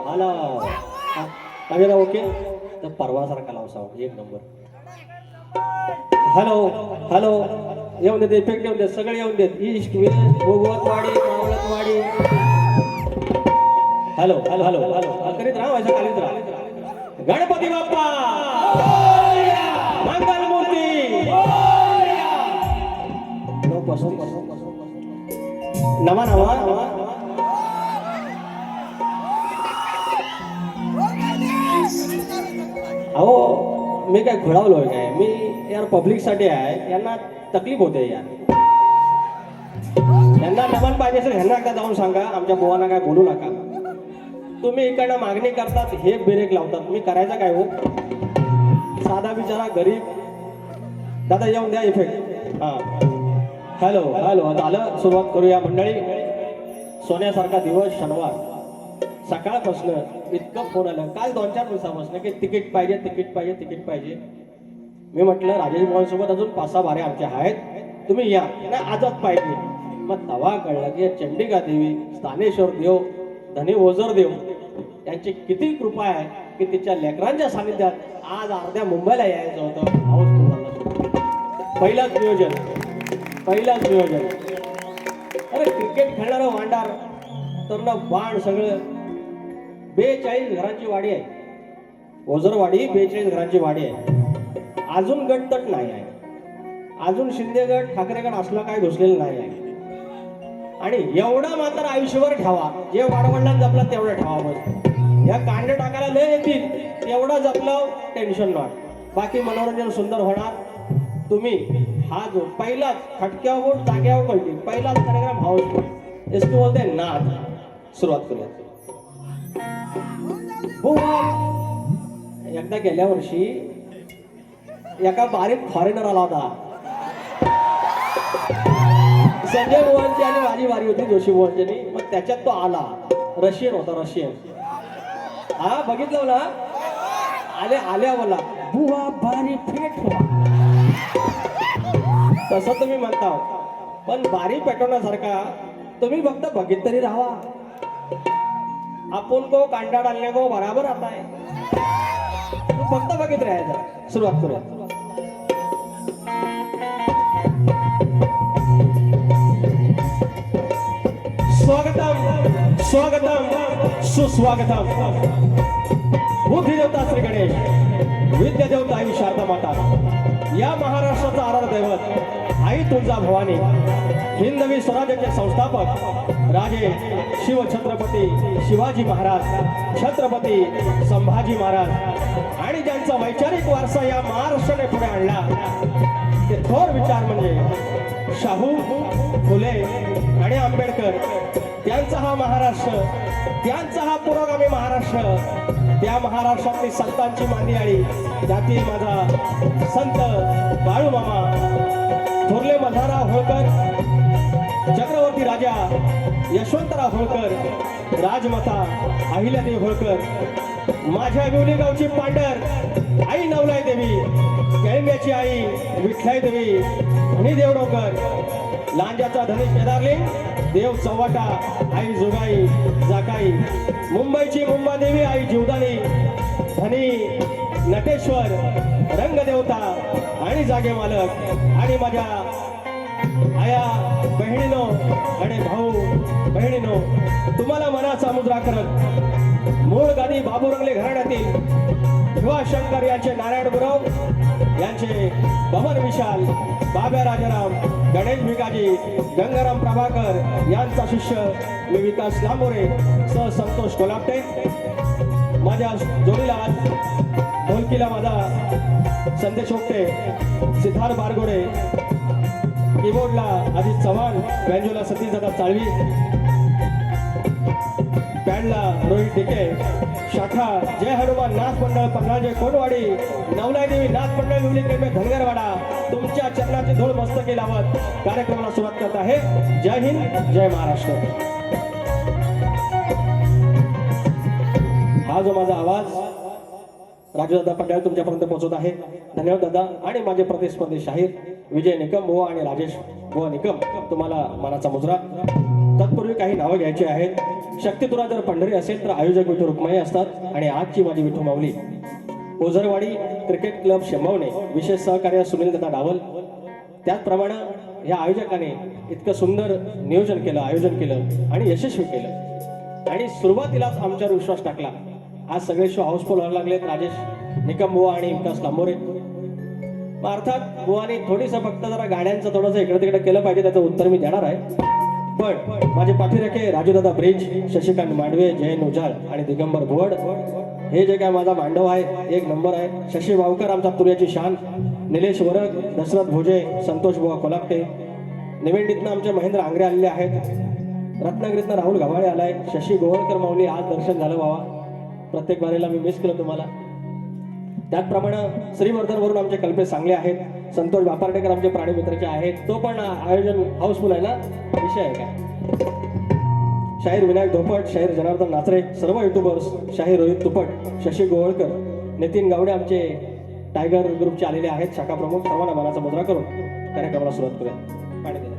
Hello Abhira okay तर परवासारखा लाव sound एक नंबर. हॅलो हॅलो येऊन देत इफेक्ट येऊन देत सगळे येऊन देत ईस्ट वेस्ट भोगवतवाडी मावळतवाडी. हॅलो हॅलो हॅलो हॅलो करीत राहा व्हायचं कालीत राहा. गणपती बाप्पा मंगलमूर्ती नवा नवा अहो मी काय खुळावलोय काय मी यार पब्लिक साठी आहे यांना तकलीफ होते यार. यांना नमन पाहिजे असेल ह्यांना एकदा जाऊन सांगा आमच्या बुवांना काय बोलू नका. तुम्ही इकडनं मागणी करतात हे ब्रेक लावतात मी करायचं काय हो. साधा बिचारा गरीब दादा येऊन द्या इफेक्ट. हा हॅलो हॅलो झालं सुरुवात करूया मंडळी. सोन्यासारखा दिवस शनिवार सकाळपासून इतकं फोन आलं काल 2-4 दिवसापासून की तिकीट पाहिजे तिकीट पाहिजे तिकीट पाहिजे. मी म्हटलं राजेश भावांसोबत अजून 5-6 बारे आमचे आहेत तुम्ही या नाही आजच पाहिजे. मग तवा कळलं की चंडिका देवी स्थानेश्वर देव धनी ओझर देव यांची किती कृपा आहे की तिच्या लेकरांच्या सानिध्यात आज अर्ध्या मुंबईला यायचं होतं. पहिलाच नियोजन. अरे क्रिकेट खेळणारं वांडार तर ना बाण सगळं 42 घरांची वाडी आहे. ओझरवाडी 42 घरांची वाडी आहे. अजून गटतट नाही आहे. अजून शिंदेगड ठाकरेगड असला काय घुसलेलं नाही आहे. आणि एवढा मात्र आयुष्यभर ठेवा जे वाडवंडात जपलं तेवढं ठेवा. बस या कांड टाकायला लय येतील एवढं जपलं टेन्शन नॉट. बाकी मनोरंजन सुंदर होणार. तुम्ही हा जो पहिलाच खटक्यावर जाग्यावर कळली पहिलाच कार्यक्रम हाऊसफुल इसको बोलते नाद. सुरुवात करूया. एकदा गेल्या वर्षी एका बारीक फॉरेनर आला होता. संजय मोहनची आणि माझी वारी होती जोशी मोहनची. मग त्याच्यात तो आला रशियन होता रशियन. हा बघितलं ना आल्या बोला बुवा बारी फेट हुआ तसं तुम्ही म्हणता. पण बारी पेटवण्यासारखा तुम्ही फक्त बघित तरी राहा. आपण को कांडा डालने को बराबर आता है. फक्त बघित राहायचं. सुरुवात करूया. स्वागतम स्वागतम सुस्वागतम. बुद्धी देवता श्री गणेश विद्या देवता आई शारदा माता या महाराष्ट्राचा आराध्य दैवत आई तुळजा भवानी हिंदवी स्वराज्याचे संस्थापक राजे शिवछत्रपती शिवाजी महाराज छत्रपती संभाजी महाराज आणि ज्यांचा वैचारिक वारसा या महाराष्ट्राने पुढे आणला ते थोर विचार म्हणजे शाहू फुले आणि आंबेडकर. त्यांचा हा महाराष्ट्र त्यांचा हा पुरोगामी महाराष्ट्र त्या महाराष्ट्रातली संतांची मांदियाळी त्यातील माझा संत बाळूमामा थोरले मल्हारराव होळकर चक्रवर्ती राजा यशवंतराव होळकर राजमाता अहिल्यादेवी होळकर माझ्या विवली गावची पांढर आई नवलाई देवी केळंब्याची आई विठ्ठलाई देवी धनी देवडोकर लांजाचा धनी केदारलिंग देव चव्हाटा आई जुगाई जाकाई मुंबईची मुंबादेवी आई जीवदानी धनी नटेश्वर रंगदेवता आणि जागे मालक आणि माझ्या आया बहिणीनो आणि भाऊ बहिणीनो तुम्हाला मनाचा मुद्रा करत मूळ गादी बाबूरंगले घराण्यातील युवा शंकर यांचे नारायण गुरव यांचे बमन विशाल बाब्या राजाराम गणेश भिकाजी गंगाराम प्रभाकर यांचा शिष्य मी विकास लांबोरे सह संतोष कोलापटे. माझ्या जोडीला ढोलकीला माझा संदेश ओकटे सिद्धार्थ बारगोडे कीबोर्डला अजित चव्हाण बँजोला सतीश दादा चाळवी बँडला रोहित डिके शाखा जय हनुमान नाथ मंडळ पन्हाळजे कोटवाडी नवलाई देवी नाथ मंडळ विवली केंद्र धनगरवाडा तुमच्या चरणाची धूळ मस्तकी लावत कार्यक्रमाला सुरुवात करत आहे. जय हिंद जय महाराष्ट्र. हा जो माझा आवाज राजूदादा पटेल तुमच्यापर्यंत पोहोचत आहे. धन्यवाद दादा. आणि माझे प्रतिस्पर्धी शाहीर विजय निकम बुवा आणि राजेश बुवा निकम तुम्हाला मानाचा मुजरा. तत्पूर्वी काही नावं घ्यायची आहेत. शक्ती तुला जर पंढरी असेल तर आयोजक विठू रुक्माई असतात आणि आजची माझी विठू माऊली ओझरवाडी क्रिकेट क्लब शेंबवणे विशेष सहकार्य सुनील दादा डावल. त्याचप्रमाणे या आयोजकाने इतकं सुंदर नियोजन केलं, आयोजन केलं आणि यशस्वी केलं आणि सुरुवातीलाच आमच्यावर विश्वास टाकला. आज सगळे शो हाऊसफुल व्हायला लागलेत. राजेश निकम बुवा आणि विकास लांबोरे. अर्थात बुवानी थोडीसं फक्त जरा गाण्यांचं थोडंसं इकडे तिकडे केलं पाहिजे, त्याचं उत्तर मी देणार आहे. पण माझे पाठीराखे राजूदादा ब्रिज, शशिकांत मांडवे, जयंत उजाळ आणि दिगंबर भुवड हे जे काय माझा मांडव आहे एक नंबर आहे. शशी वावकर आमचा तुर्याची शान, निलेश वरग, दशरथ भोजे, संतोष बुवा कोलापटे, निवेंडीतनं आमचे महेंद्र आंग्रे आलेले आहेत, रत्नागिरीतनं राहुल गव्हाळे आलाय, शशी गोवळकर माऊली आज दर्शन झालं बाबा, प्रत्येक वारीला मी मिस केलं तुम्हाला. त्याचप्रमाणे श्रीवर्धनवरून आमचे कल्पेश सांगले आहेत, संतोष बापार्डेकर आमचे प्राणी मित्राचे आहेत. तो पण आयोजन हाऊसफुल आहे ना, विषय आहे काय. शाहीर विनायक धोपट, शाहीर जनार्दन नाचरे, सर्व युट्यूबर्स, शाहीर रोहित तुपट, शशी गोवळकर, नितीन गावडे आमचे टायगर ग्रुपचे आलेले आहेत शाखा प्रमुख. सर्वांना मनाचा मुद्रा करून कार्यक्रमाला सुरुवात करूया. पाणी द्या.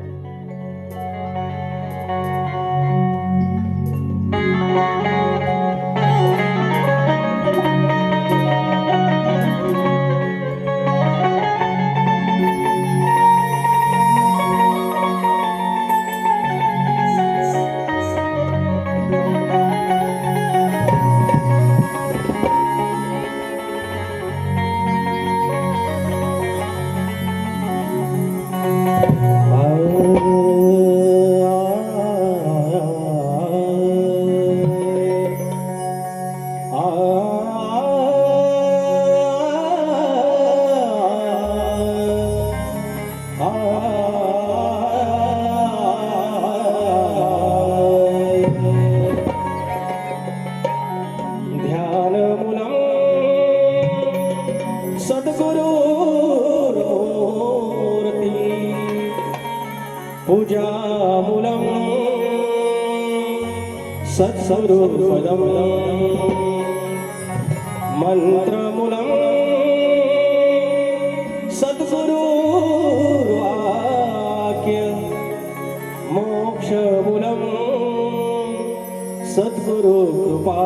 पूजामूलं सत्स्वरूपदं मंत्रमूलं सद्गुरुवाक्य मोक्षमूलं सद्गुरुकृपा.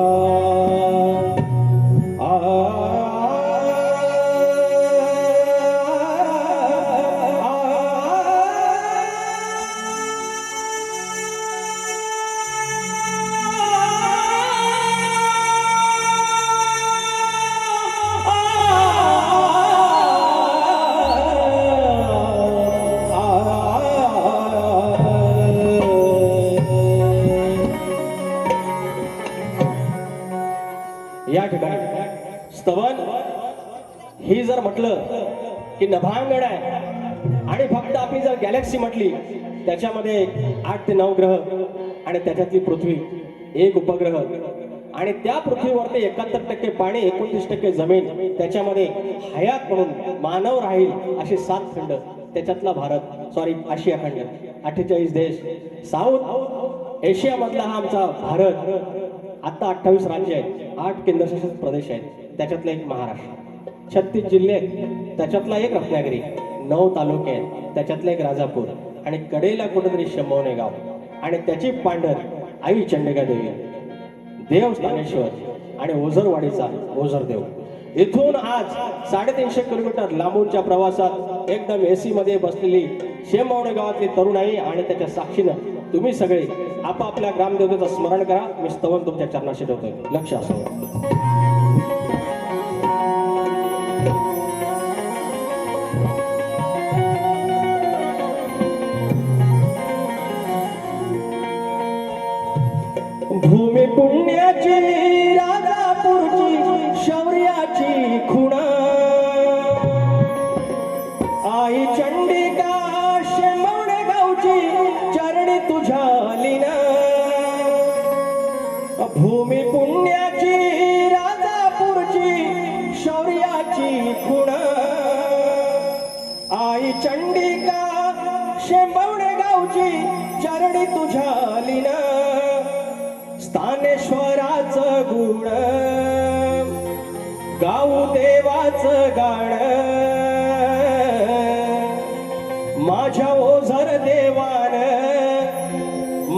या ठिकाणी स्तवन ही जर म्हटलं की नभांगण आहे आणि फक्त आपली जर गॅलेक्सी म्हटली त्याच्यामध्ये 8 ते 9 ग्रह आणि त्याच्यातली पृथ्वी एक उपग्रह आणि त्या पृथ्वीवरती 71% पाणी, 29% जमीन, त्याच्यामध्ये हयात म्हणून मानव राहील असे 7 खंड, त्याच्यातला भारत, सॉरी आशिया खंड, 48 देश, साऊथ एशिया मधला हा आमचा भारत. आता 28 राज्य आहेत, 8 केंद्रशासित प्रदेश आहेत, त्याच्यातला एक महाराष्ट्र, 36 जिल्हे आहेत, त्याच्यातला एक रत्नागिरी, 9 तालुके आहेत, त्याच्यातला एक राजापूर आणि कडेला कुठेतरी शेंबवणे गाव आणि त्याची पांढर आई चंडिका देवी, देव स्थानेश्वर आणि ओझरवाडीचा ओझरदेव. इथून आज 350 किलोमीटर लांबूनच्या प्रवासात एकदम एसी मध्ये बसलेली शेंबवणे गावातली तरुणाई आणि त्याच्या साक्षीनं तुम्ही सगळे आपापल्या ग्रामदेवतेचं स्मरण करा. मी स्तवन तुमच्या चरणाशी ठेवतोय, लक्ष असो. भूमी पुण्याची, राजापूरची, शौर्याची खुणा, आई चंडिका शेंबवणे गावची चरणी तुझ्या लीना. भूमी पुण्याची, राजापूरची, शौर्याची खुणा, आई चंडिका शेंबवणे गावची चरणी तुझ्या लीना. स्थानेश्वराचं गुण गाऊ देवाचं गाण, माझ्या ओझर देवान,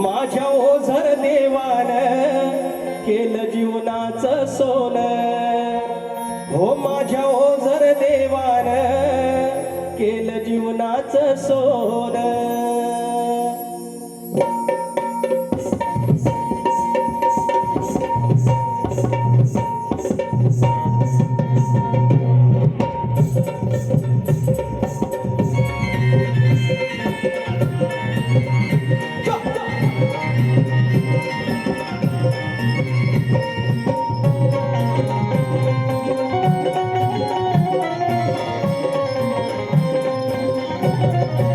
माझ्या ओझर देवान सोन हो माझ्या ओझर देवान केलं जीवनाचं सोन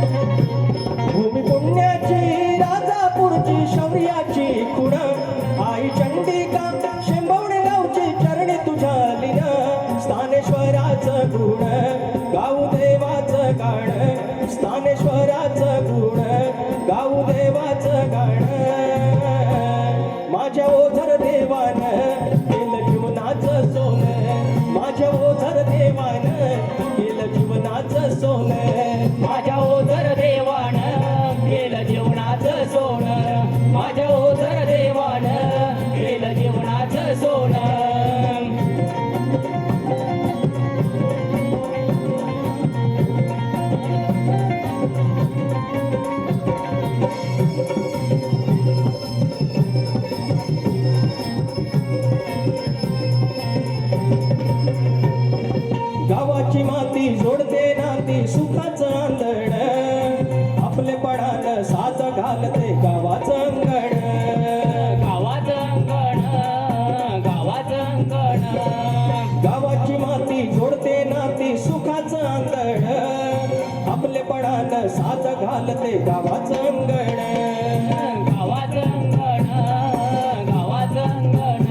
भूमी पुण्याची राजापूरची शौर्याची खुण आई चंडिका शेंबवणे गावची चरणी तुझ्या लीन स्थानेश्वराचं गुण गाऊ देवाचं गाण स्थानेश्वराचं गुण गाऊ देवाचं गाण माझ्या ओझर देवान केलं जीवनाचं सोन माझ्या ओझर देवान केलं जीवनाचं सोन माझ्या ओझर देवान केलं जीवनाचं सोन माझ्या ओझर देवान केलं जीवनाचं सोन गावाची माती जोडते नाती सुखाचं आंधळ आपले पडान साज घालते गावाचं अंगण गावाचं अंगण गावाचं अंगण गावाची माती जोडते नाती सुखाचं आंधळ आपले पडान साज घालते गावाचं अंगण गावाचं अंगण गावाचं अंगण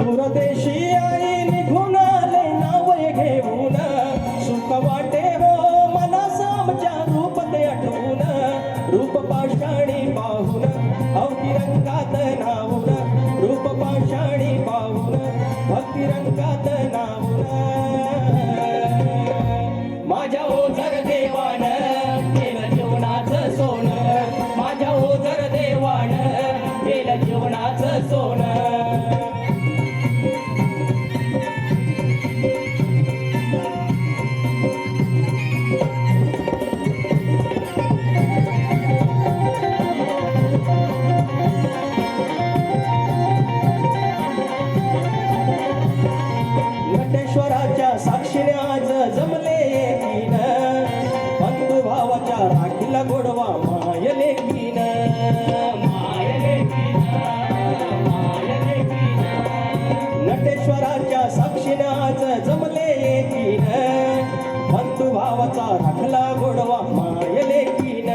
दूरदेशी आई निघून आले नाव घेऊन सुख वाटे हो मनास आमच्या रूप ते आठवून रूप पाषाणी पाहून अवती रंगात नावून रूप पाषाणी पाहून भक्ती रंगात नावून माझ्या ओझर देवान केलं जीवनाचं सोन माझ्या ओझर देवान केलं जीवनाचं सोन नटेश्वराच्या साक्षीने आज जमले एकीन बंधू भावाच्या राखीला गोडवा मायले कीन नटेश्वराच्या साक्षीने आज जमले एकीन बंधू भावाचा राखला गोडवा मायले कीन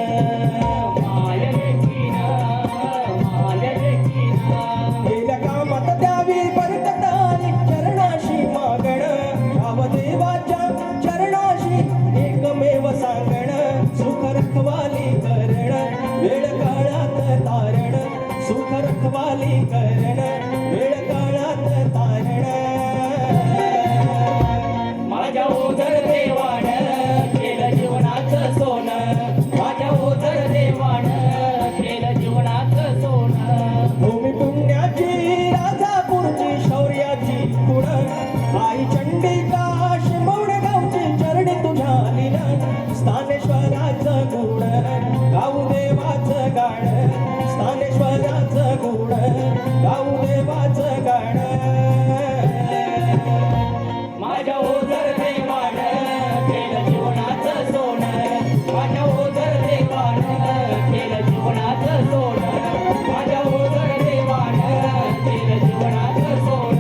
गेल्या कामात द्यावी बरकतारी चरणाशी मागण गावदेवाच्या चरणाशी एकमेव सांगण सुख रखवाली करण वेळ काळात तारण सुख रखवाली करण वेळ काळात तारण माझ्या ओझर देवान केलं जीवनाचं सोन माझ्या ओझर देवान केलं जीवनाचं सोन भूमी पुण्याची राजापूरची शौर्याची खुण आई चंडिका शिंबवणे गावची चरणी तुझ्या लीन स्थानेश्वराचं गुण गाऊ देवाचं गाण स्थानेश्वराचं गुण गाऊ देवाचं गाण माझ्या ओझर देवान केलं जीवनाचं सोन माझ्या ओझर देवान केलं जीवनाचं सोन माझ्या ओझर देवान केलं जीवनाचं सोन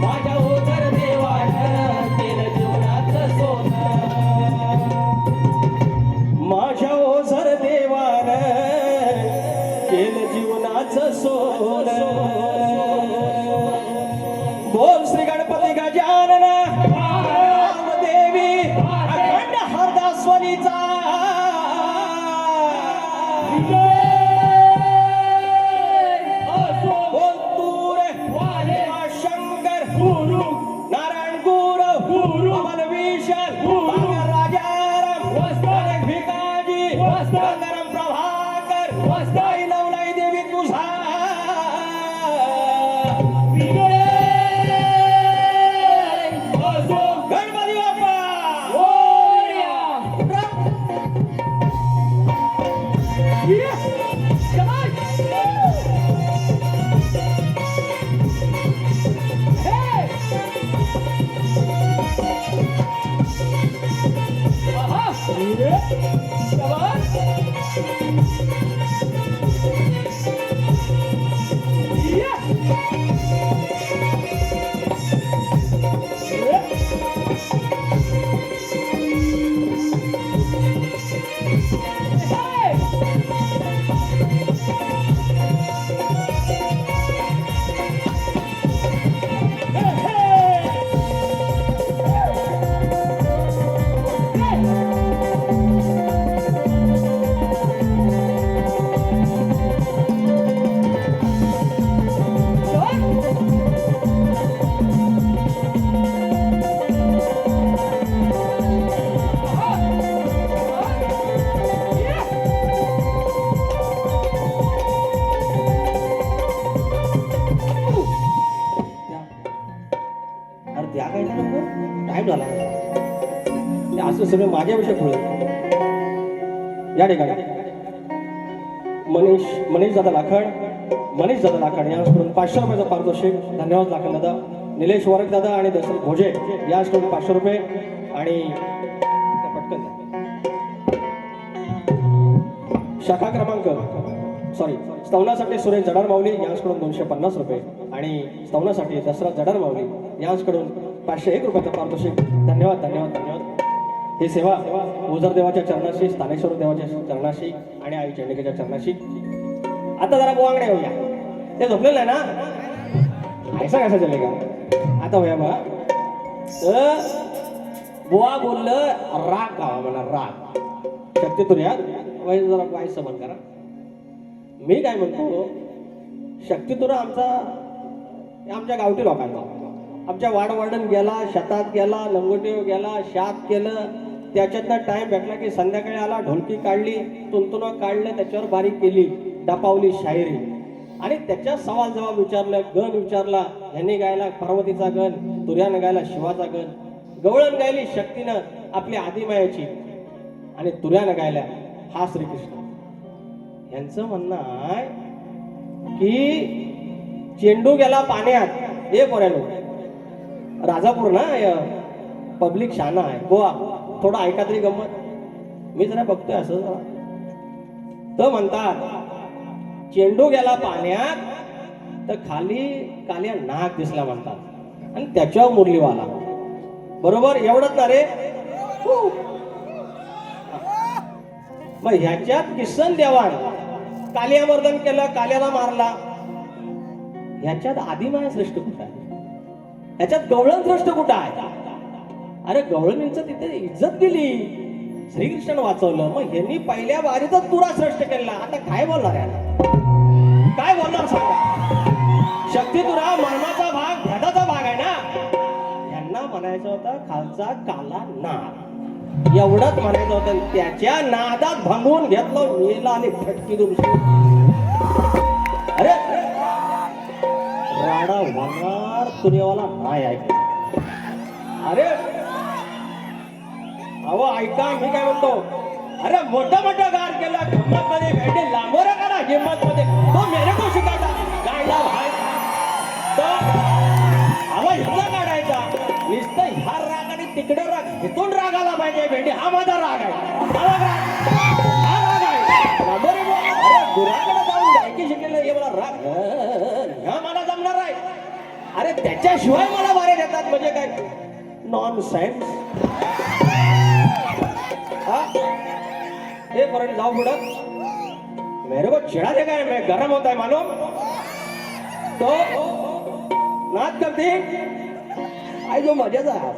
माझ्या ओझर देवान केलं जीवनाचं सोन माझ्या ओझर देवान केलं जीवनाचं सोन बोल श्री गणपती गजानन देवी अखंड हरदास्वनीचा बोल तूर शंकर नारायण गुरु अमल विशाल राजाराम भिकाजी गंगाराम प्रभाकर नवलाई देवी तुझा शाबास. या. अरे त्या काय टाइम झाला ते असं सगळं माझ्याविषयी पुढे या ठिकाणी मनीष दादा लाखड यांच्याकडून 500 रुपयाचं पारितोषिक. धन्यवाद लाखड दादा. निलेश वरक दादा आणि दशरथ भोजे यांच्याकडून 500 रुपये आणि पटकन शाखा क्रमांक स्तवनासाठी सुरेश जडार माऊली यांच्याकडून 250 रुपये आणि स्तवनासाठी दशरथ जडार माऊली यांच्याकडून 501 रुपयाचं पारितोषिक. धन्यवाद धन्यवाद धन्यवाद. ही सेवा ओझर देवाच्या चरणाशी, स्थानेश्वर देवाच्या चरणाशी आणि आई चंडिकेच्या चरणाशी. आता जरा बोवांगडे होऊया. ते झोपलेलं आहे ना, ऐसा कसा चले का आता होया बा. बुवा बोललं राग गावा म्हणा, राग शक्ती तुर्या वय जरा वाईस समन करा. मी काय म्हणतो, शक्तितुरा आमच्या गावठी लोकांचा, आमच्या वाडवडण गेला, शेतात गेला, लंगोटी गेला, शात केलं, त्याच्यातनं टाइम भेटला की संध्याकाळी आला, ढोलकी काढली, तुंतुनं काढलं, त्याच्यावर बारीक केली, डपावली शायरी आणि त्याच्या सवाल जवाब विचारलं, गण विचारला. ह्यांनी गायला पार्वतीचा गण, तुर्यानं गायला शिवाचा गण, गवळण गायली शक्तीनं आपली आदिमायाची आणि तुर्यानं गायला हा श्रीकृष्ण. यांचं म्हणणं आहे की चेंडू गेला पाण्यात, हे पोऱ्यानो राजापूर ना पब्लिक शाना आहे गोवा, थोडं ऐका तरी गंमत. मी जरा बघतोय असं जरा. तर म्हणतात चेंडू गेला पाण्यात तर खाली काल्या नाग दिसला म्हणतात आणि त्याच्यावर मुरलीवाला. बरोबर एवढंच ना रे. मग ह्याच्यात किसन देवान कालियामर्दन केलं, काल्याला मारला. ह्याच्यात आदिमाया श्रेष्ठ कुठं आहे? ह्याच्यात गवळण श्रेष्ठ कुठं आहे? अरे गवळणींचं तिथे इज्जत गेली, श्रीकृष्ण वाचवलं. मग ह्यांनी पहिल्या वारीतच तुरा श्रेष्ठ केला. आता काय बोलणार आहे? काय बोलणार सांगा? शक्ती तुरा मर्माचा भाग, भेदाचा भाग आहे ना. यांना म्हणायचं होतं खालचा काला नाग, एवढंच म्हणायचं होतं. त्याच्या नादात भांगून घेतलं, मेला आणि फटकी दुरुस्ती. अरे राडा होणार तुरेवाला नाही ऐक. अरे अहो ऐका, मी काय म्हणतो, अरे मोठं मोठं गार केला, गंमत मध्ये भेटे लांबोरा करा, हिंमत मध्ये तो मेरे को शिकायचा गायला भाई. तो आवाज ह्याचा काढायचा, नुसतं ह्या राग आणि तिकडे राग, इथून राग आला पाहिजे. भेटे हा माझा राग आहे, हा राग आहे. अरे गुराकडे जाऊन गायकी शिकलेलं हे मला राग, ह्या मला जमणार आहे. अरे त्याच्याशिवाय मला वारे देतात म्हणजे काय नॉन सेन्स. हे परत जाऊ पुढं. मेरे को चिढ़ा देगा है, मैं गरम होता है मालूम. तो नाच करते आई जो मजाचा आहे.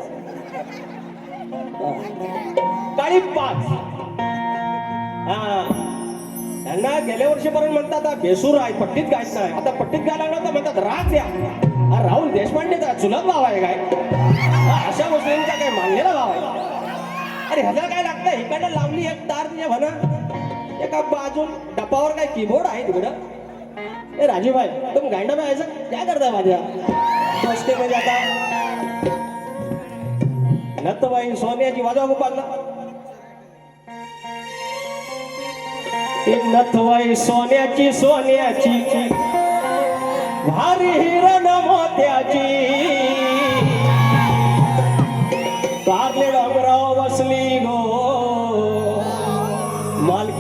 काळी 5 त्यांना गेल्या वर्षीपर्यंत म्हणतात बेसूर आहे, पट्टीत गायच नाही. आता पट्टीत गायला लागला तर म्हणतात राग द्या. राहुल देशपांडेचा चुलत भाव आहे काय? अशा गोष्टींचा काय मानलेला भाव आहे? अरे ह्याला काय लागतं, इकडनं लावली एक तार तुझ्या म्हणा, एका बाजून डपावर काय कीबोर्ड आहे तिकडं. ए राजूभाई तुम गांडा में ऐसा क्या करताय माझ्या दोस्ती मध्ये? आता नत्तबाई सोन्याची वाजवा गोपालला. नथवाई सोन्याची सोन्याची भारी हिरण मोत्याची, कारले डोंगराव बसली गो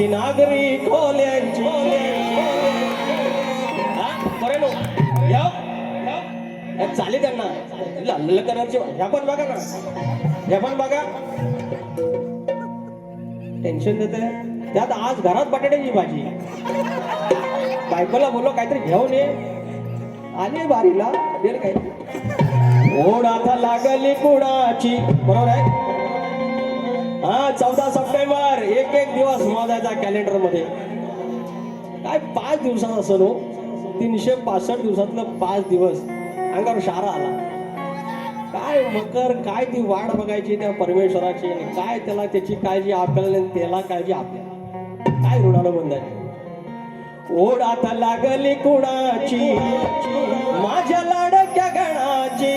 बाकी नागरी खोल्यांची बरं चाले त्यांना लाल कलरची ह्या पण बघा ना ह्या पण बघा टेन्शन देते त्यात आज घरात बटाट्याची भाजी बायकोला बोललो काहीतरी घेऊन ये आली बारीला देर काय ओढ आता लागली कुणाची बरोबर आहे हा 14 सप्टेंबर एक दिवस मोजायचा कॅलेंडर मध्ये काय 5 दिवसात असं हो 365 दिवसातलं 5 दिवस अंगावर शारा आला काय मकर काय ती वाट बघायची त्या परमेश्वराची आणि काय त्याला त्याची काळजी आपल्याला त्याला काळजी आपल्या काय ऋणानं बंद आहे ओढ आता लागली कुणाची माझ्या लाडक्या गणाची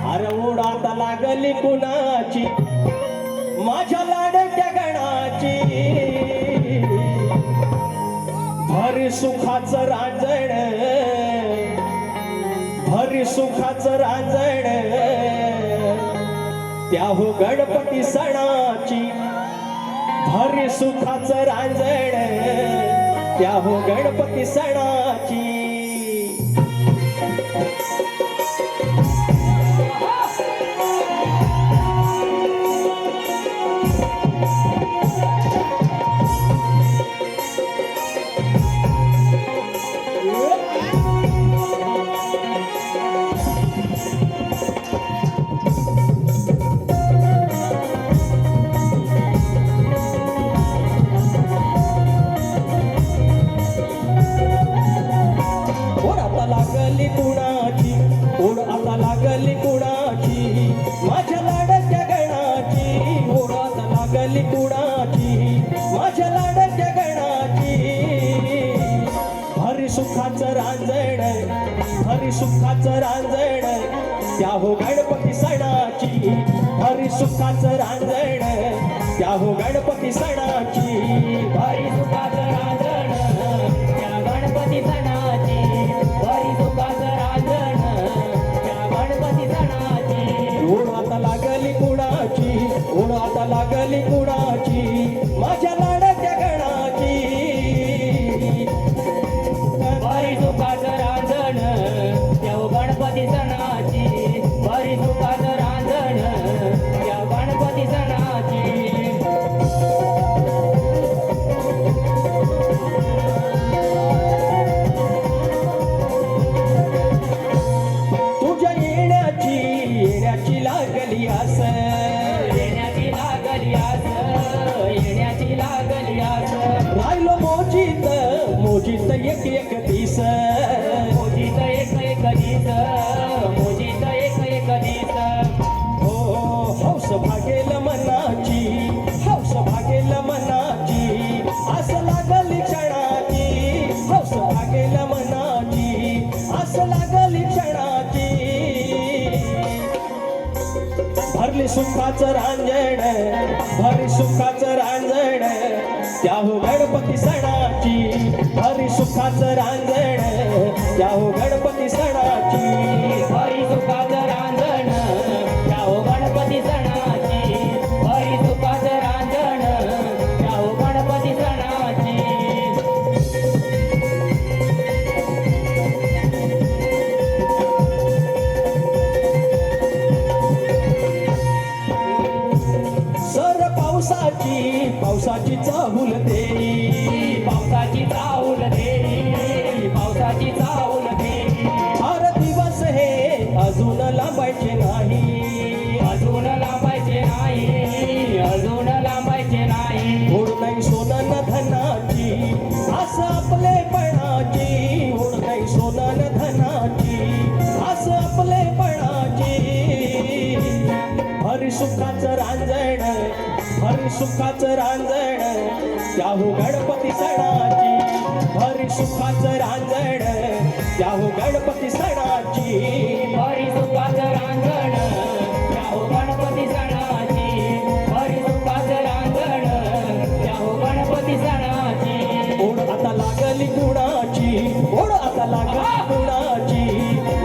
अरे ओढ आता लागली कुणाची माझ्या लाडक्या गणाची भरी सुखाचं रांजण भरी सुखाचं रांजण त्या हो गणपती सणाची भरी सुखाचं रांजण त्या हो गणपती सणाची ओढ आता लागली कुणाची माझ्या लाडक्या गणाची ओढ आता लागली कुणाची माझ्या लाडक्या गणाची भरी सुखाचं रांजण भरी सुखाचं रांजण त्या हो गणपती सणाची भरी सुखाचं रांजण त्या हो गणपती सणाची भरी सुखाचं रांजण त्या गणपती सणाची भरी सुखाचं रांजण त्या गणपती सणाची ओढ आता लागली कुणाची ओढ आता लागली कुणाची माझ्या लाडक्या गणाची भरी सुखाचं रांजण त्या गणपती सणाची भरी सुखाचं रांजण त्या गणपती सणाची तुझ्या येण्याची लागली आस येण्याची लागली आस येण्याची लागली आस राहिलो मोजीत एक दिस मोजीत एक दिस मोजीत एक दिस हो हौस भागेल मनाची हौस भागेल मनाची आस लागली क्षणाची हौस भागेल मनाची आस लागली क्षणाची भरली सुखाचं रांजण भरी सुखाचं रांजण त्या हो गणपती सणाची भरी सुखाचं रांजण त्या हो गणपती सणाची भरी सुखाचं रांजण त्या गणपती सणाची भरी सुखाचं रांजण त्या गणपती सणाची सर पावसाची चाहूल देई पावसाची चाहूल देई पावसाची चाहूल देई फार दिवस हे अजून लांबायचे नाही अजून लांबायचे नाही अजून लांबायचे नाही ओढ नाही सोनं धनाची असं आपलेपणाची ओढ नाही सोनं धनाची असं आपलेपणाची हरी सुखाचं रांजण हरी सुखाचं रांजण त्या हो गणपती सणाची हरी सुखाचं रांजण त्या हो गणपती सणाची हरी सुखाचं रांजण त्या गणपती सणाची हरी सुखाचं रांजण त्या गणपती सणाची ओढ आता लागली कुणाची ओढ आता लागली कुणाची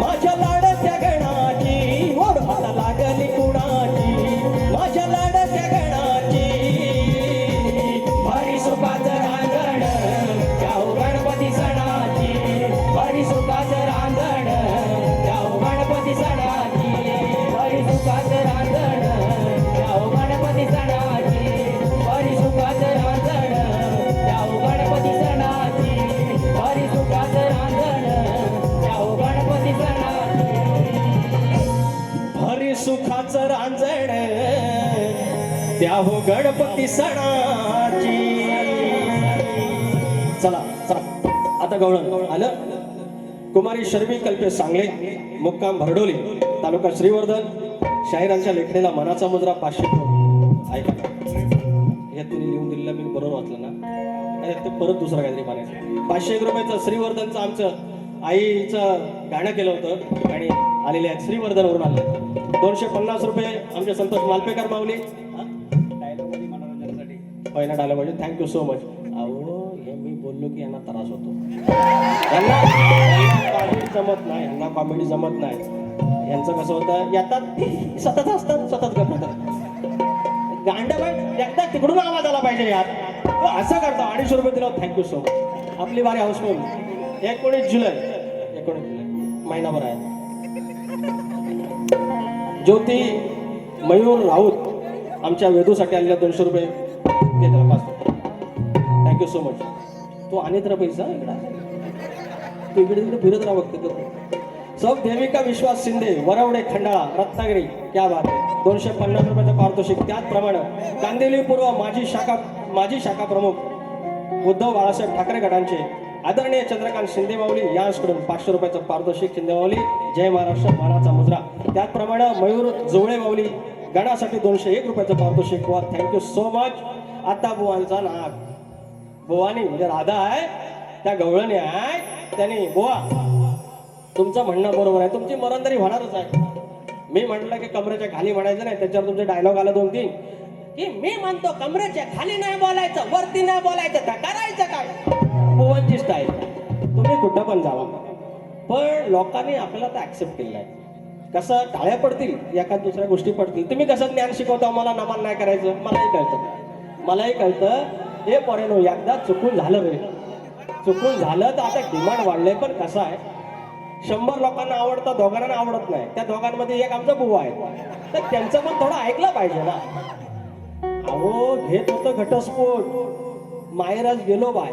माझ्या लाडक्या गणाची ओढ आता लागली कुणाची माझ्या लाडक्या गणाची सुखाचं रांजण त्या हो गणपती सणाची. चला चला आता गवळण आलं. कुमारी शर्मी कल्पेश सांगले, मुक्काम भरडोली, तालुका श्रीवर्धन. शाहिरांच्या लेखणीला मनाचा मुजरा 500 रुपये. ऐका, हे तुम्ही लिहून दिलेलं मी बरोबर वाचलं ना, ते परत दुसरं काहीतरी मानायचं. 500 रुपयाचं श्रीवर्धनचं आमचं आईचं गाणं केलं होतं आणि आलेले आहेत श्रीवर्धनवरून आले. 250 रुपये आमचे संतोष मालपेकर माऊली मनोरंजनासाठी पहिला डायलॉग म्हणजे थँक्यू सो मच. अहो हे मी बोललो की यांना त्रास होतो, यांना कॉमेडी जमत नाही, यांना कॉमेडी जमत नाही. यांचं कसं होतं, येतात सतत असतात, सतत गप्पा गांडबाई एकदा तिकडून आवाज आला पाहिजे यार, तो असं करतो. 250 रुपये दिला, थँक्यू सो मच. आपली वारी हाऊसफुल. 19 जुलै महिनाभर आहे. ज्योती मयूर राऊत आमच्या वेदूसाठी आलेल्या 200 रुपये घेतला पास. Thank you so much. तो आणि तर पैसा तू इकडे तिकडे फिरत राहा बघते. सब देविका विश्वास शिंदे वरवडे खंडाळा रत्नागिरी, क्या बात आहे. 250 रुपयाचं पारितोषिक. त्याचप्रमाणे कांदिवली पूर्व माजी शाखा प्रमुख उद्धव बाळासाहेब ठाकरे गटांचे आदरणीय चंद्रकांत शिंदे माऊली यांच्याकडून 500 रुपयाचं पारितोषिक. शिंदे माऊली जय महाराष्ट्र मानाचा मुजरा. त्याचप्रमाणे मयूर जोवळे माऊली गणासाठी 201 रुपयाचं पारितोषिक. वा थँक्यू सो मच. आता बुवांचा नाग बुवानी म्हणजे राधा आहे, त्या गवळणी आहे, त्यांनी बुवा तुमचं म्हणणं बरोबर आहे, तुमची मरणदरी होणारच आहे. मी म्हटलं की कमरेच्या खाली म्हणायचं नाही, त्याच्यावर तुमचे डायलॉग आला 2-3 की मी म्हणतो कमरेच्या खाली नाही बोलायचं, वरती नाही बोलायचं, तर करायचं काय. बुवांची स्टाईल. तुम्ही कुठं पण जावा, पण लोकांनी आपल्याला तर ऍक्सेप्ट केलेलं आहे. कसं टाळ्या पडतील, एखाद दुसऱ्या गोष्टी पडतील. तुम्ही कसं ज्ञान शिकवता, मला नमान नाही करायचं, मलाही कळतं. हे पोरेनो एकदा चुकून झालं रे, चुकून झालं तर आता डिमांड वाढलंय. पण कसं आहे, 100 लोकांना आवडतं, दोघांना आवडत नाही. त्या दोघांमध्ये एक आमचा बुवा आहे, तर त्यांचं पण थोडं ऐकलं पाहिजे ना. अहो घेत होतं घटस्फोट, माहेराज गेलो बाय,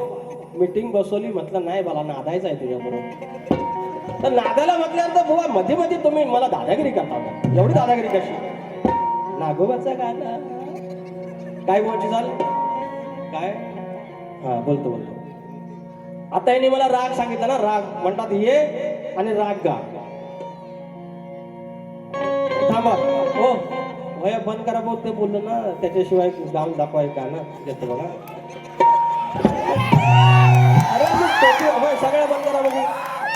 मीटिंग बसवली, म्हटलं नाही मला नादायचं आहे तुझ्याबरोबर. तर नादाला म्हटल्यानंतर बुवा मध्ये मध्ये तुम्ही मला दादागिरी करता का? एवढी दादागिरी कशी. नागोबाचं गाणं काय बोलायची झालं काय. हा बोलतो. आता यांनी मला राग सांगितला ना, राग म्हणतात ये आणि राग गा. थांबा हो भया बंद करा बोल, ते बोललो ना त्याच्याशिवाय गाऊन दाखवाय का ना घेतो बघा. अरे सगळ्या बंद करा म्हणजे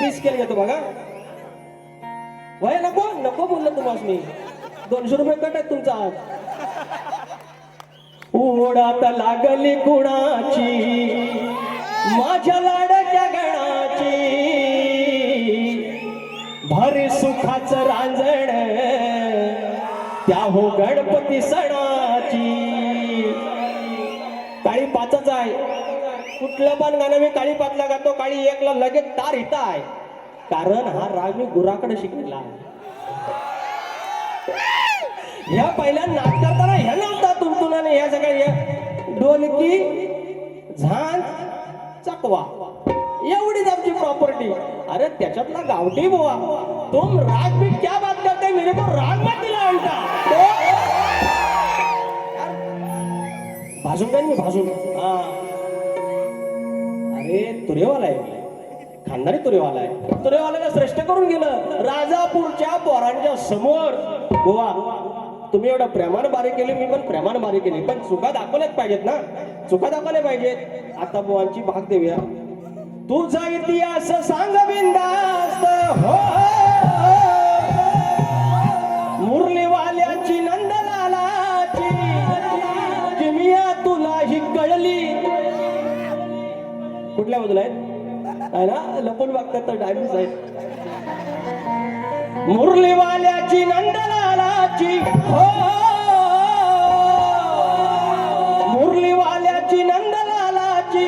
30 केलं घेतो बघा. भया नको बोललो तुम्हाला मी. 200 रुपये कट आहेत तुमचा आज. ओढात लागली कुणाची माझ्या लाडक्या गणाची, भारी सुखाचं रांजण त्या हो गणपती सणाची. काळी 5च आहे, कुठलं पण गाणं मी काळी 5ला गातो, काळी 1ला लगेच तार हिता आहे. कारण हा राग मी गुराकडे शिकलेला आहे. ह्या पहिल्या नाच करताना ह्या नव्हता तुमतुनाने, ह्या सगळ्या ढोलकी झांज चकवा एवढीच आमची प्रॉपर्टी. अरे त्याच्यातला गावठी बुवा तुम राग भी क्या बात करते, मेरे को राग मत दिला उलटा. भाजून काय मी भाजून. अरे तुरेवाला आहे, खानदारी तुरेवाला आहे. तुरेवाल्याला श्रेष्ठ करून गेलं राजापूरच्या पोरांच्या समोर. बुवा तुम्ही एवढं प्रेमानं बारी केली, मी पण प्रेमानं बारी केली, पण चुका दाखवल्याच पाहिजेत ना, चुका दाखवल्या पाहिजेत. आता बुवांची भाग देऊया. तुझा इतिहास सांग बिंदास्त हो, मुरलीवाल्याची नंदलालाची किमिया तुला ही कळली. कुठल्या बाजूला आहे ना, लपून बघतात तर डायमंड्स आहेत. मुरलीवाल्याची नंदलालाची हो, मुरलीवाल्याची नंदलालाची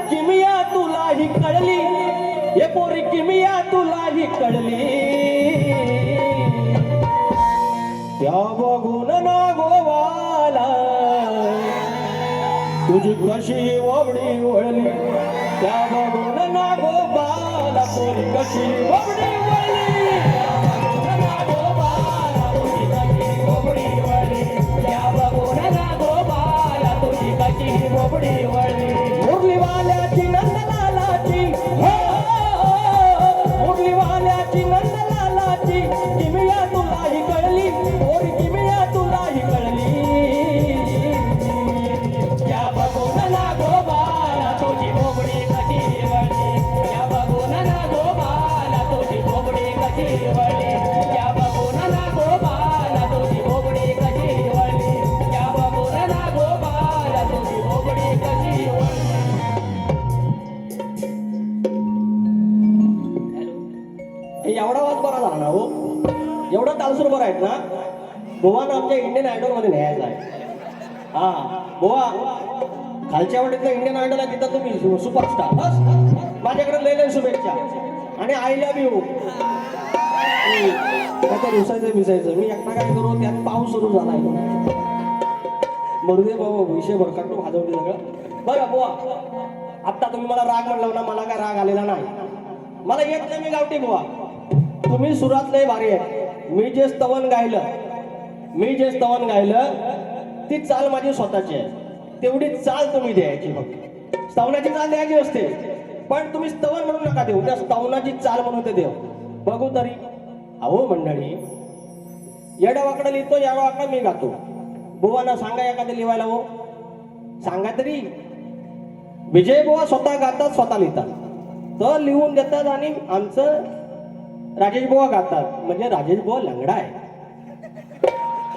किमिया तुला ही कळली. हे पोरी किमिया तुला ही कळली. त्या बघून नागोवाला तुझी कशी ओबडी वळली. त्या बघून नागोबाला पोरी कशी ओबडी वळली. नागोबाला पोरी कशी एवढा तालसुरभर आहेत ना, बुवानं आमच्या इंडियन आयडॉल मध्ये न्यायचा आहे. हा बुवा, खालच्या वाटेतलं इंडियन आयडॉल आहे तिथं तुम्ही सुपरस्टार. बस माझ्याकडे लय लय शुभेच्छा आणि आय लव्ह यू. आता रुसायचं विसायचं मी एकटा काय करू, त्यात पाऊस सुरू झालाय. मरुदे बाबा विषय भरकाटतो भाजवते सगळं. बरं बुवा, आता तुम्ही मला राग म्हणलं ना, मला काय राग आलेला नाही. मला येत नाही, मी गावठी बुवा. तुम्ही सुरात लय भारी आहे. मी जे स्तवन गायलं ती चाल माझी स्वतःची आहे. तेवढी चाल तुम्ही द्यायची. फक्त स्तवनाची चाल द्यायची असते, पण तुम्ही स्तवन म्हणून नका देऊ, त्या स्तवनाची चाल म्हणून ते देव. बघू तरी. अहो मंडळी, येडा वाकडा लिहितो, या वाकडा मी गातो. बुवांना सांगा एखादं लिहायला. हो सांगा तरी. विजय बुवा स्वतः गातात, स्वतः लिहितात, तर लिहून देतात. आणि आमचं राजेश बुवा गातात, म्हणजे राजेश बुवा लंगडा आहे.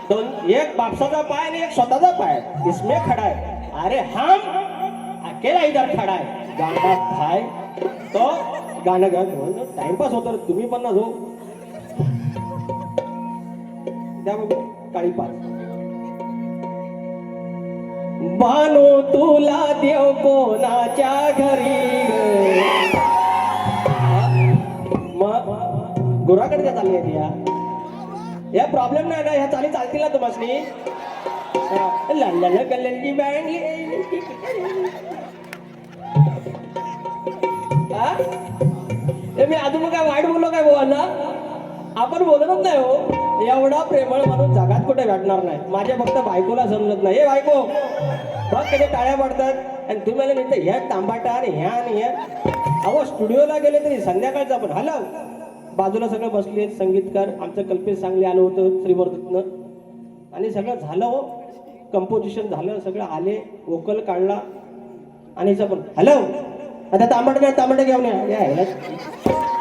दोन, एक बापसाचा पाय आणि एक स्वतःचा पाय, इसमें खडा है. अरे हम अकेला इधर खडा है, गाणं खाय तो गाणं गा. टाइमपास होतो. तुम्ही पण ना जो द्या बघू काळी पाच. बानो तुला देव कोणाच्या घरी, मग गुराकडे काय चालली आहे या प्रॉब्लेम नाही ना, ह्या चाली चालतील ना तुम्हाला. लंडन कलरची बँड मी अजून काय वाईट बोललो काय बोला. आपण बोलतच नाही हो. एवढा प्रेमळ माणूस जगात कुठे भेटणार नाही. माझ्या फक्त बायकोला समजत नाही. हे बायको बघ कधी टाळ्या पडतात आणि तुम्हाला नाही तर ह्या तांबाटा आणि ह्या. अहो स्टुडिओला गेले तरी संध्याकाळचं आपण हलव. बाजूला सगळं बसले संगीतकार. आमचं कल्पेश सांगली आलं होतं श्रीवर्धतनं, आणि सगळं झालं हो. कंपोजिशन झालं, सगळं आले, वोकल काढला आणि पण हॅलो आता तांबट घेऊन या.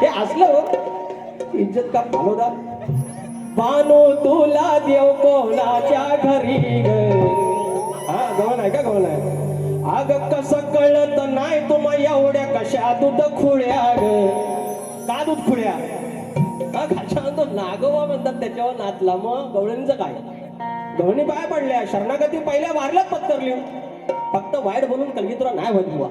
हे असलं हो, इज्जत का घालवता. बानो तुला देव कोणाच्या घरी ग. हा गवण आहे का, गवण आहे. अग कसं कळत नाही तुम्हा एवढ्या कशा दूध खुळ्या ग. का दूध खुळ्या, खालच्या नागोबा म्हणतात त्याच्यावर नाचला. मग गवळणीचं काय, गवळणी पाया पडल्या, शरणागती पहिल्या वारल्यात पत्करली. फक्त वाईट बोलून कलगीतुरा नाही होत बुवा.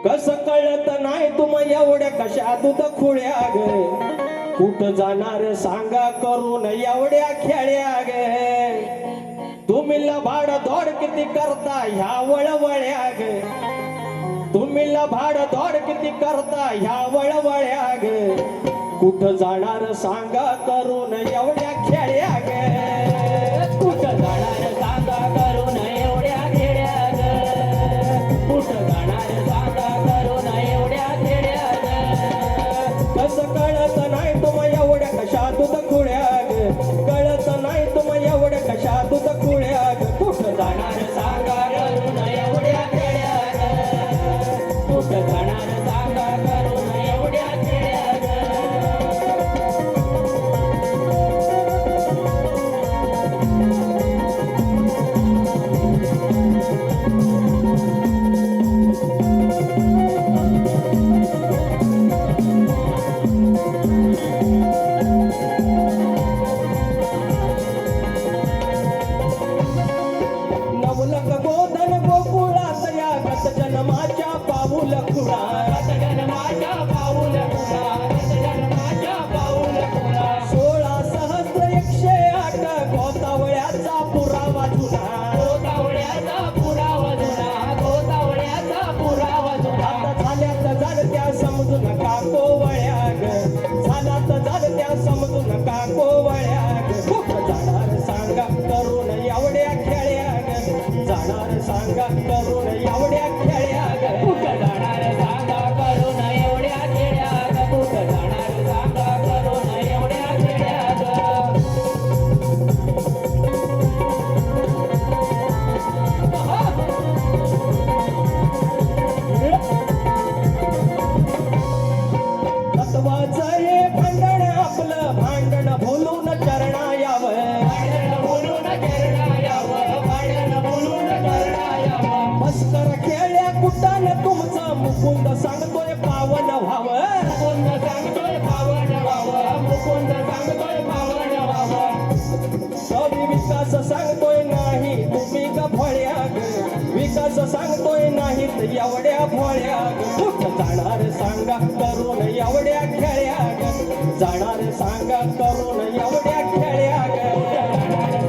कसं कळत नाही तुम्हा एवढ्या कशा दूध खुळ्या ग. कुठं जाणार सांगा करून एवढ्या खेळ्या ग. तुम्ही लबाड दौड किती करता ह्या वळवळ्या ग. तुम्ही लबाड दौड किती करता ह्या वळवळ्या ग. कुठं जाणार सांगा करून एवढ्या खेळ्या ग. कुठं जाणार सांगा करून एवढ्या खेड्या ग. कुठं जाणार सांगा करून एवढ्या खेड्या ग. कसं कळत नाही तुम्हा एवढ्या कशा दूध खुळ्या ग. कळत नाही तुम्हा एवढ्या कशा दूध खुळ्या ग. कुठं जाणार सांगा करून एवढ्या खेड्या ग. कुठं जाणार सांगा करून एवढ्या खेड्या ग. एवढ्या भोळ्या ग कुठं जाणार सांगा करून एवढ्या खेळ्या ग जाणार सांगा करून एवढ्या खेळ्या ग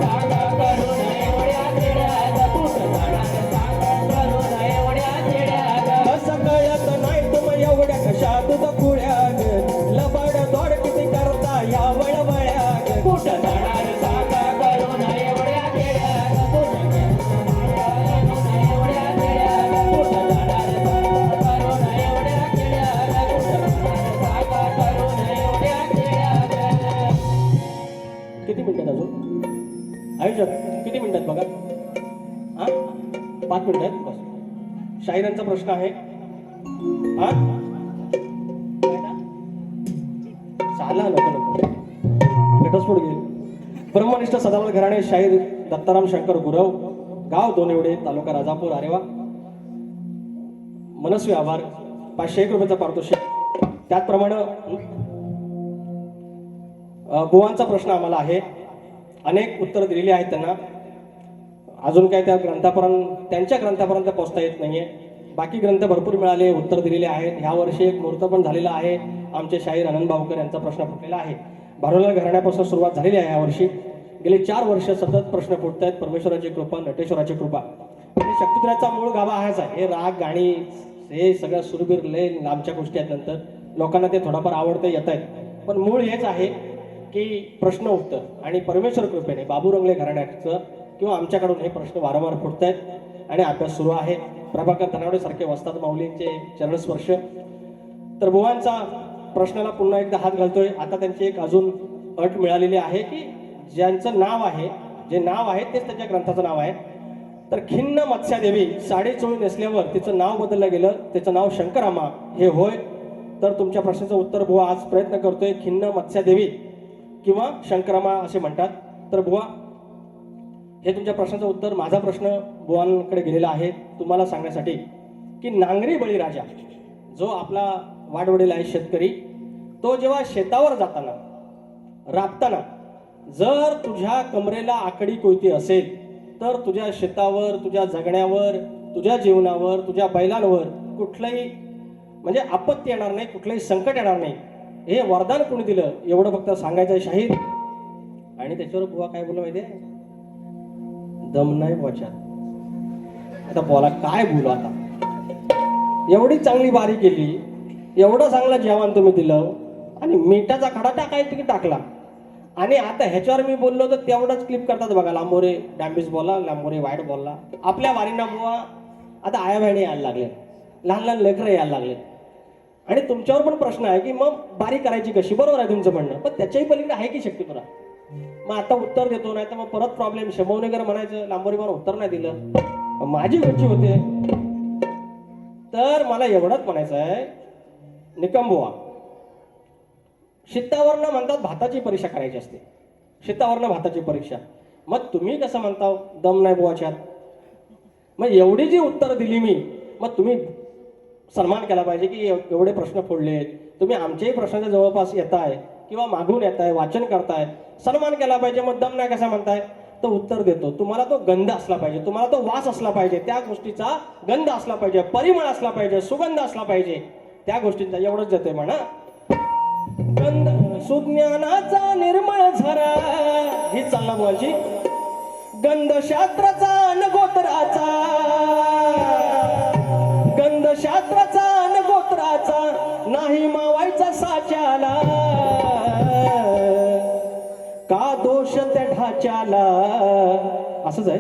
सांगा करून एवढ्या खेड्या ग कुठं जाणार सांगा करून एवढ्या खेड्या ग कसं कळत नाही तुम एवढ्या कशा दूध खुळ्या ग लबाड दोड किती करता या वळवळ्या ग कुठं जाणार सांगा करून एवढ्या खेड्या ग कुठं एवढ्या खेड्या ग कुठं जाणार सांगा करून एवढ्या खेड्या ग कुठं जाणार सांगा करून एवढ्या खेड्या ग किती मिनिटात अजून आयुष्यात किती मिनिटात बघा हा 5 मिनिटं आहेत बस शाहिरांचा प्रश्न आहे हा चाला नको घटस्फोट घेईल ब्रह्मनिष्ठ सदावर घराणे शाहीर दत्ताराम शंकर गुरव गाव दोनवडे तालुका राजापूर आरेवा मनस्वी आभार 501 रुपयाचा पारितोषिक त्याचप्रमाणे बुवांचा प्रश्न आम्हाला आहे अनेक उत्तर दिलेली आहेत त्यांना अजून काय त्या त्यांच्या ग्रंथापर्यंत पोहोचता येत नाहीये बाकी ग्रंथ भरपूर मिळाले उत्तर दिलेले आहेत ह्या वर्षी एक मुहूर्त पण झालेला आहे आमचे शाहीर आनंद भाऊकर यांचा प्रश्न फुटलेला आहे भारोला घराण्यापासून सुरुवात झालेली आहे यावर्षी गेली 4 वर्ष सतत प्रश्न फुटत आहेत परमेश्वराची कृपा नटेश्वराची कृपा आणि शक्तिपुराचा मूळ गाभा हाच आहे हे राग गाणी हे सगळं सुरबीर लय लांबच्या गोष्टी आहेत नंतर लोकांना ते थोडाफार आवडतं येत आहेत पण मूळ हेच आहे की प्रश्न उत्तर आणि परमेश्वर कृपेने बाबू रंगले घराण्याचं किंवा आमच्याकडून हे प्रश्न वारंवार फुटत आहेत आणि अभ्यास सुरू आहे प्रभाकर तनावडे सारखे वस्ताद माऊलींचे चरणस्पर्श तर बुवांचा प्रश्नाला पुन्हा एकदा हात घालतोय आता त्यांची एक अजून अट मिळालेली आहे की ज्यांचं नाव आहे जे नाव आहे तेच त्याच्या ग्रंथाचं नाव आहे तर खिन्न मत्स्यादेवी साडी चोळी नेसल्यावर तिचं नाव बदललं गेलं त्याचं नाव शंकरामा हे होय तर तुमच्या प्रश्नाचं उत्तर बुवा आज प्रयत्न करतोय खिन्न मत्स्यादेवी किंवा शंकरामा असे म्हणतात तर बुवा हे तुमच्या प्रश्नाचं उत्तर माझा प्रश्न बुवांकडे गेलेला आहे तुम्हाला सांगण्यासाठी की नांगरी बळीराजा जो आपला वाडवडील आहे शेतकरी तो जेव्हा शेतावर जाताना राबताना जर तुझ्या कमरेला आकडी कोयती असेल तर तुझ्या शेतावर तुझ्या जगण्यावर तुझ्या जीवनावर तुझ्या बैलांवर कुठलंही म्हणजे आपत्ती येणार नाही कुठलंही संकट येणार नाही हे वरदान कोणी दिलं एवढं फक्त सांगायचं आहे शाहीर आणि त्याच्यावर बुवा काय बोलू माहिती आहे दम नाही वाचात आता बोला काय बोलू आता एवढी चांगली बारी केली एवढं चांगलं जेवण तुम्ही दिलं आणि मिठाचा खडा टाकायला टाकला आणि आता ह्याच्यावर मी बोललो तर तेवढंच क्लिप करतात बघा लांबोरे डॅम्बिस बोलला लांबोरे वाईट बोलला आपल्या वारींना बुवा आता आया बहिणी यायला लागले लहान लहान लेकरं यायला लागले आणि तुमच्यावर पण प्रश्न आहे की मग बारी करायची कशी बरोबर आहे तुमचं म्हणणं पण त्याच्याही पलीकडे आहे की शक्ती तुला मग आता उत्तर देतो नाही तर मग परत प्रॉब्लेम शंभवणेकर म्हणायचं लांबोरी मला उत्तर नाही दिलं माझी गोष्टी होते तर मला एवढंच म्हणायचं आहे निकमबुवा शित्तावरनं म्हणतात भाताची परीक्षा करायची असते शित्तावरनं भाताची परीक्षा मग तुम्ही कसं म्हणता दम नाही बुवाच्यात मग एवढी जी उत्तर दिली मी मग तुम्ही सन्मान केला पाहिजे की एवढे प्रश्न फोडले तुम्ही आमच्याही प्रश्नाच्या जवळपास येताय किंवा मागून येताय वाचन करताय सन्मान केला पाहिजे मग दम नाही कसा म्हणताय तो उत्तर देतो तुम्हाला तो गंध असला पाहिजे तुम्हाला तो वास असला पाहिजे त्या गोष्टीचा गंध असला पाहिजे परिमळ असला पाहिजे सुगंध असला पाहिजे त्या गोष्टींचा एवढंच देतोय म्हणा गंध सुज्ञानाचा निर्मळ झरा ही चालना बुवांची गंधशास्त्राचा न गोत्राचा गंधशास्त्राचा न गोत्राचा नाही मावायचा साच्याला का दोष त्या ढाच्याला असंच आहे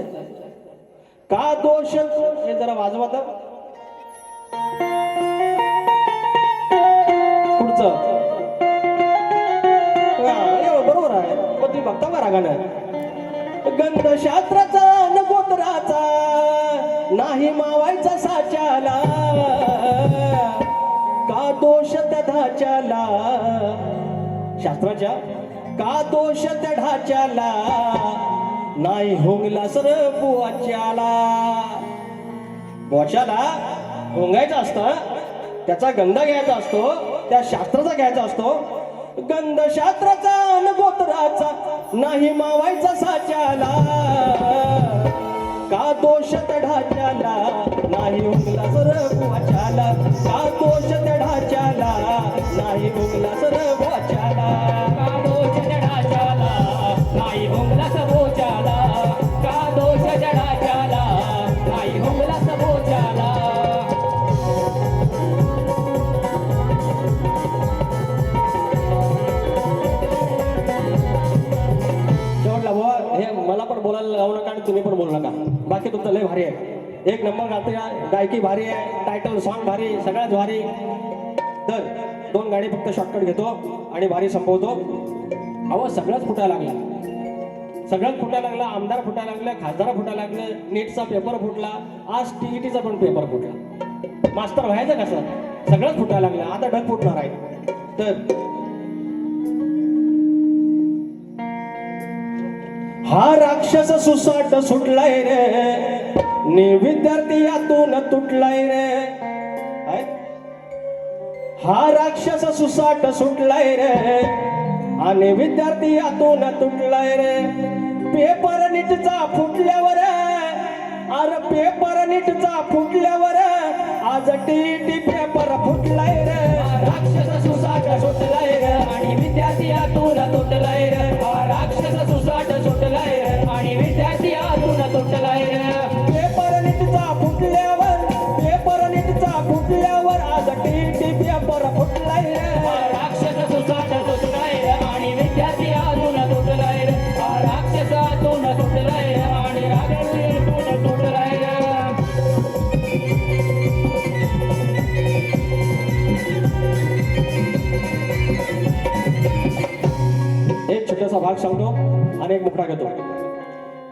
का दोष हे जरा वाजवा तर पुढचं बरोबर आहे पण तुम्ही बघता का रागानं गंधशास्त्राचा न गोत्राचा नाही मावायचा साच्याला का दोष त्या ढाच्याला शास्त्राच्या का दोष त्या ढाच्याला नाही होंगला सर बुवाच्याला बोच्याला होंगायचं असतं त्याचा गंध घ्यायचा असतो त्या शास्त्राचा घ्यायचा असतो गंधशास्त्राचा न गोत्राचा नाही मावायचा साच्याला का दोष ढाच्याला नाही उगला सर वाचाला का दोष ढाच्याला नाही उगला सर वाचाला का दोष जडाच्याला नाही हुंगला सबोचाला का दोष जडाच्याला नाही हुंगला सबोचाला शेवटला बुवा हे मला पण बोलायला लावू नका आणि तुम्ही पण बोलू नका बाकी तुमचं लय भारी आहे एक नंबर गाते गायकी भारी आहे टायटल सॉन्ग भारी सगळ्यात भारी तर 2 गाडी फक्त शॉर्टकट घेतो आणि भारी संपवतो अहो सगळंच फुटायला लागला सगळंच फुटायला लागला आमदार फुटायला लागले खासदार फुटायला लागले नीटचा पेपर फुटला आज टीईटीचा पण पेपर फुटला मास्तर व्हायचं कसं सगळंच फुटायला लागलं आता ढग फुटणार आहे तर हा राक्षस सुसाट सुटलाय रे नि विद्यार्थी यातून तुटलाय रे हाय? हा राक्षस सुसाट सुटलाय रे आणि विद्यार्थी यातून तुटलाय रे पेपर नीटचा फुटल्यावर अरे पेपर नीटचा फुटल्यावर आज टीटी पेपर फुटलाय रे राक्षस सुसाट सुटलाय रे आणि विद्यार्थी आतून तुटलाय रे राक्षस सुसाट सुटलाय रे आणि विद्यार्थी आतून तुटलाय रे पेपर नीटचा फुटल्यावर आज टीटी पेपर फुटलाय रे राक्षस सुसाट सुटलाय रे आणि विद्यार्थी आतून तुटलाय रे राक्षस आतून तुटलाय रे आणि राक्षस तुटलाय रे एक छोटासा भाग सांगतो आणि एक मुखडा घेतो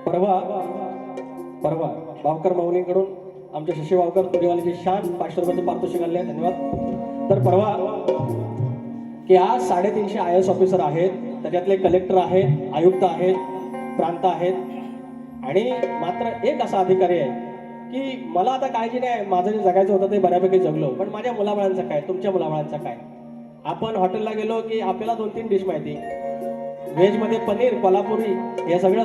परवा भावकर माऊलींकडून आमच्या शशी भावकर तुरीवालीची शान 500 रुपयाचं पारितोषिक आले धन्यवाद तर परवा की आज 350 IAS ऑफिसर आहेत त्याच्यातले कलेक्टर आहेत आयुक्त आहेत प्रांत आहेत आणि मात्र एक असा अधिकारी आहे की मला आता काळजी नाही माझं जे जगायचं होतं ते बऱ्यापैकी जगलो पण माझ्या मुलाबाळांचं काय तुमच्या मुलाबाळांचं काय आपण हॉटेलला गेलो की आपल्याला 2-3 डिश माहिती व्हेजमध्ये पनीर कोल्हापुरी हे सगळं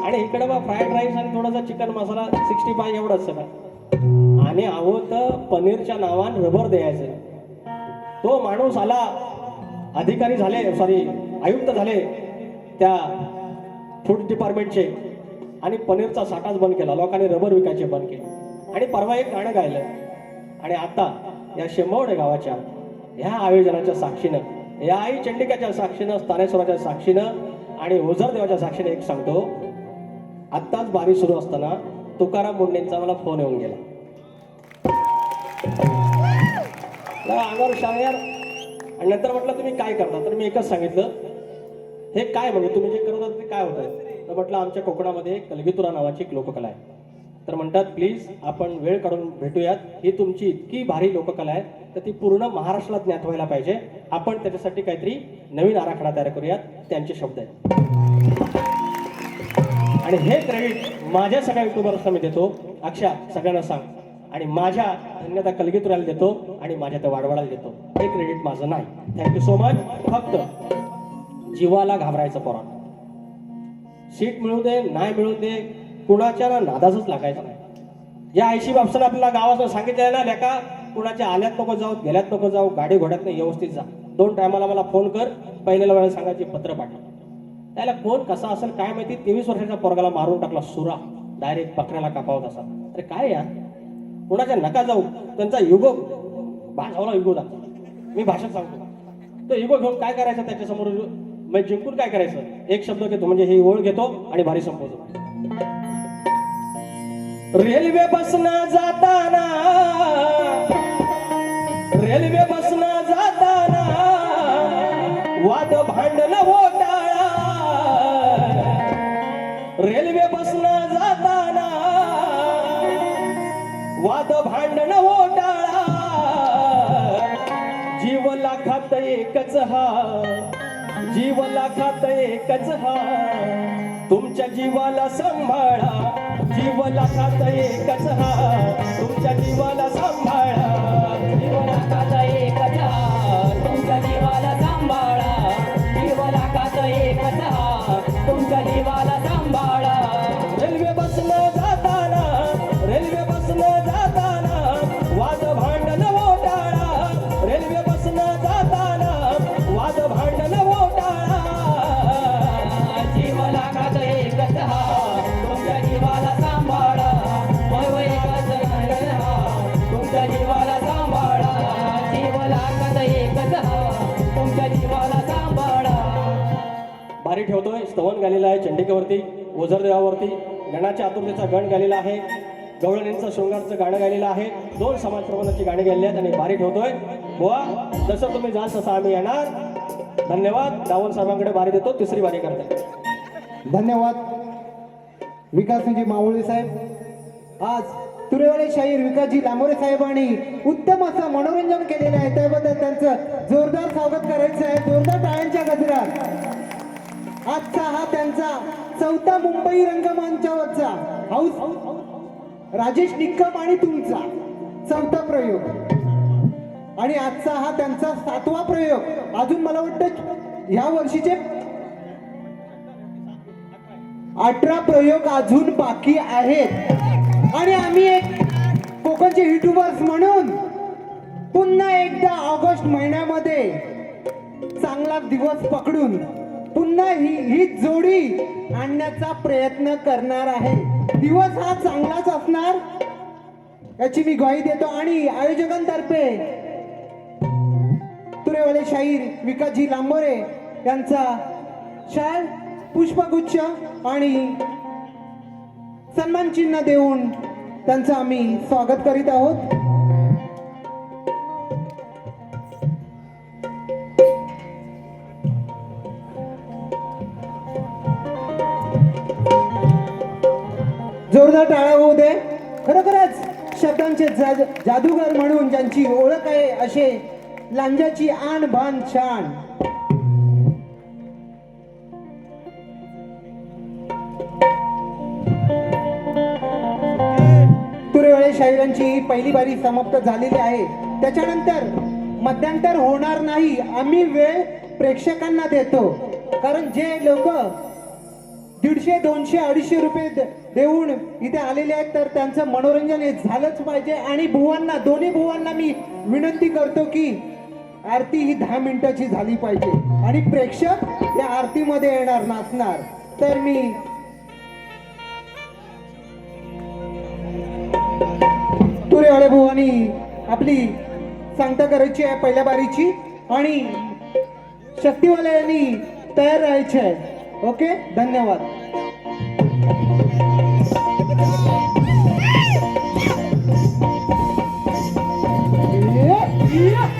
आणि इकडे बा फ्राईड राईस आणि थोडासा चिकन मसाला 65 एवढंच सगळं आणि अहो तर पनीरच्या नावानं रबर द्यायचं तो माणूस आला अधिकारी झाले आयुक्त झाले त्या फूड डिपार्टमेंटचे आणि पनीरचा साठाच बंद केला लोकांनी रबर विकायचे बंद केले आणि परवा एक गाणं गायलं आणि आता या शेंबवडे गावाच्या ह्या आयोजनाच्या साक्षीनं या आई चंडिकाच्या साक्षीनं स्थानेश्वराच्या साक्षीनं आणि ओझर देवाच्या साक्षीने एक सांगतो आत्ताच बारी सुरू असताना तुकाराम मुंडेंचा मला फोन येऊन गेला अंगावर शाळेवर आणि नंतर म्हटलं तुम्ही काय करता तर मी एकच सांगितलं हे काय म्हणजे तुम्ही जे करत ते काय होतं तर म्हटलं आमच्या कोकणामध्ये कलगीतुरा नावाची एक लोककला आहे तर म्हणतात प्लीज आपण वेळ काढून भेटूयात ही तुमची इतकी भारी लोककला आहे तर ती पूर्ण महाराष्ट्राला ज्ञात व्हायला पाहिजे आपण त्याच्यासाठी काहीतरी नवीन आराखडा तयार करूयात त्यांचे शब्द आहेत आणि हे क्रेडिट माझ्या सगळ्या युट्यूबर्सना मी देतो अक्षा सगळ्यांना सांग आणि माझ्या धन्यता कलगीतुराला देतो आणि माझ्या त्या वाडवाडाला देतो हे क्रेडिट माझं नाही थँक्यू सो मच फक्त जीवाला घाबरायचं पोरा सीट मिळू दे नाही मिळू दे कुणाच्या नादाचंच लागायचं नाही या आयशी बापसाला आपल्याला गावात सांगितलेलं ना लेका कुणाच्या आल्यात नको जाऊ गेल्यात नको जाऊ गाडी घोड्यात नाही व्यवस्थित जा 2 टायमाला मला फोन कर पहिल्याला वेळेला सांगायचे पत्र पाठव त्याला कोण कसा असेल काय माहिती 23 वर्षाच्या पोरगाला मारून टाकला सुरा डायरेक्ट बकऱ्याला कापावत असा अरे काय यार कुणाच्या नका जाऊ त्यांचा युगो भाषावला युगो जातो मी भाषेत सांगतो तो युगो घेऊन काय करायचं त्याच्यासमोर म्हणजे जिंकून काय करायचं एक शब्द घेतो म्हणजे ही ओळ घेतो आणि भारी संपवतो रेल्वे बसना जाताना वाद भांडण घोटाळा रेल्वे बसना जाताना वाद भांडण घोटाळा जीव लाखात एकच हा जीव लाखात एकच हा तुमच्या जीवाला सांभाळा जीव लाखात एकच हा तुमच्या जीवाला सांभाळा जीव लाखात एकच हा तुमच्या जीवाला सांभाळा जीव लाखात एकच हा तुमच्या जीवाला सांभाळा रेल्वे बसनं जाताना बारी ठेवतोय. स्तवन गालेला आहे चंडिकेवरती, ओझरदेवावरती गणाच्या आतुरतेचा गण गालेला आहे. गवळणींचं शृंगारचं गाणं गायलेलं आहे. 2 समाज प्रबंधाची गाणी गायलेली आहेत आणि बारी ठेवतोय. बुवा जसं तुम्ही जाल तसं आम्ही येणार. धन्यवाद. दावण साहेबांकडे बारी देतो. तिसरी बारी करते. धन्यवाद विकासजी मावळे साहेब. आज तुरेवाडे शाहीर विकासजी लांबोरे साहेबांनी उत्तम असं मनोरंजन केलेलं आहे, त्याबद्दल त्यांचं जोरदार स्वागत करायचं आहे. जोरदार टाळ्यांच्या गजरात. आजचा हा त्यांचा 4था मुंबई रंगमंचावरचा हाऊस राजेश निक्कम आणि तुमचा 4था प्रयोग आणि आजचा हा त्यांचा 7वा प्रयोग. अजून मला वाटतं ह्या वर्षीचे 18 प्रयोग अजून बाकी आहेत आणि आम्ही एक कोकणचे युट्यूबर्स म्हणून पुन्हा एकदा ऑगस्ट महिन्यामध्ये चांगला दिवस पकडून पुन्हा ही जोडी आणण्याचा प्रयत्न करणार आहे. दिवस हा चांगलाच असणार याची मी ग्वाही देतो आणि आयोजकांतर्फे तुरेवाले शाहीर विकासजी लांबोरे यांचा शाल, पुष्पगुच्छ आणि सन्मान चिन्ह देऊन त्यांचं आम्ही स्वागत करीत आहोत. जोरदार टाळ्या होऊ दे. खरोखरच शब्दांचे जादूगर म्हणून ज्यांची ओळख आहे असे लांजाची आन बान शान. तुरेवाळे शाहिरांची पहिली बारी समाप्त झालेली आहे. त्याच्यानंतर मध्यांतर होणार नाही. आम्ही वेळ प्रेक्षकांना देतो, कारण जे लोक 150, 200, 250 रुपये देऊन इथे आलेले आहेत तर त्यांचं मनोरंजन हे झालंच पाहिजे. आणि बुवांना, दोन्ही बुवांना मी विनंती करतो की आरती ही 10 मिनिटाची झाली पाहिजे आणि प्रेक्षक या आरतीमध्ये येणार नसणार. तर मी तुरेवाळे बुवांनी आपली सांगता करायची आहे पहिल्या बारीची आणि शक्तीवाल्यांनी तयार राहायचे आहे. ओके, धन्यवाद. Yeah.